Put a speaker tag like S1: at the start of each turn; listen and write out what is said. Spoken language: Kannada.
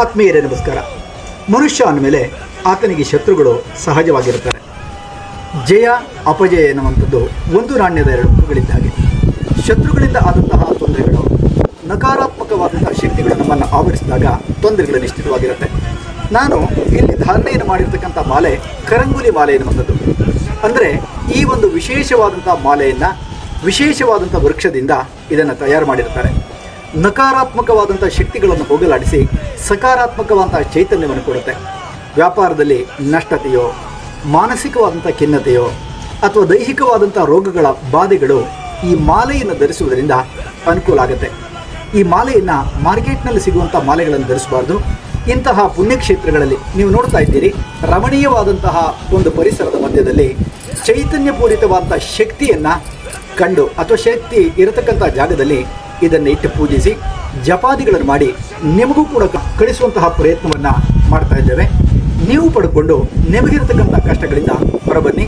S1: ಆತ್ಮೀಯರೇ ನಮಸ್ಕಾರ. ಮನುಷ್ಯ ಅಂದಮೇಲೆ ಆತನಿಗೆ ಶತ್ರುಗಳು ಸಹಜವಾಗಿರುತ್ತಾರೆ. ಜಯ ಅಪಜಯ ಎನ್ನುವಂಥದ್ದು ಒಂದು ನಾಣ್ಯದ ಎರಡು ಮುಖಗಳಿದ್ದಾಗೆ. ಶತ್ರುಗಳಿಂದ ಆದಂತಹ ತೊಂದರೆಗಳು, ನಕಾರಾತ್ಮಕವಾದಂತಹ ಶಕ್ತಿಗಳು ನಮ್ಮನ್ನು ಆವರಿಸಿದಾಗ ತೊಂದರೆಗಳು ನಿಶ್ಚಿತವಾಗಿರುತ್ತೆ. ನಾನು ಇಲ್ಲಿ ಧಾರಣೆಯನ್ನು ಮಾಡಿರ್ತಕ್ಕಂಥ ಮಾಲೆ ಕರಂಗುಲಿ ಮಾಲೆ ಎನ್ನುವಂಥದ್ದು. ಅಂದರೆ ಈ ಒಂದು ವಿಶೇಷವಾದಂಥ ಮಾಲೆಯನ್ನು ವಿಶೇಷವಾದಂಥ ವೃಕ್ಷದಿಂದ ಇದನ್ನು ತಯಾರು ಮಾಡಿರ್ತಾರೆ. ನಕಾರಾತ್ಮಕವಾದಂಥ ಶಕ್ತಿಗಳನ್ನು ಹೋಗಲಾಡಿಸಿ ಸಕಾರಾತ್ಮಕವಾದಂಥ ಚೈತನ್ಯವನ್ನು ಕೊಡುತ್ತೆ. ವ್ಯಾಪಾರದಲ್ಲಿ ನಷ್ಟತೆಯೋ, ಮಾನಸಿಕವಾದಂಥ ಖಿನ್ನತೆಯೋ ಅಥವಾ ದೈಹಿಕವಾದಂಥ ರೋಗಗಳ ಬಾಧೆಗಳು ಈ ಮಾಲೆಯನ್ನು ಧರಿಸುವುದರಿಂದ ಅನುಕೂಲ ಆಗುತ್ತೆ. ಈ ಮಾಲೆಯನ್ನು ಮಾರ್ಕೆಟ್ನಲ್ಲಿ ಸಿಗುವಂಥ ಮಾಲೆಗಳನ್ನು ಧರಿಸಬಾರ್ದು. ಇಂತಹ ಪುಣ್ಯಕ್ಷೇತ್ರಗಳಲ್ಲಿ ನೀವು ನೋಡ್ತಾ ಇದ್ದೀರಿ, ರಮಣೀಯವಾದಂತಹ ಒಂದು ಪರಿಸರದ ಮಧ್ಯದಲ್ಲಿ ಚೈತನ್ಯಪೂರಿತವಾದಂಥ ಶಕ್ತಿಯನ್ನು ಕಂಡು ಅಥವಾ ಶಕ್ತಿ ಇರತಕ್ಕಂಥ ಜಾಗದಲ್ಲಿ ಇದನ್ನು ಇಟ್ಟು ಪೂಜಿಸಿ ಜಪಾದಿಗಳನ್ನು ಮಾಡಿ ನಿಮಗೂ ಕೂಡ ಕಳಿಸುವಂತಹ ಪ್ರಯತ್ನವನ್ನು ಮಾಡ್ತಾ ಇದ್ದೇವೆ. ನೀವು ಪಡ್ಕೊಂಡು ನಿಮಗಿರತಕ್ಕಂಥ ಕಷ್ಟಗಳಿಂದ ಹೊರಬನ್ನಿ.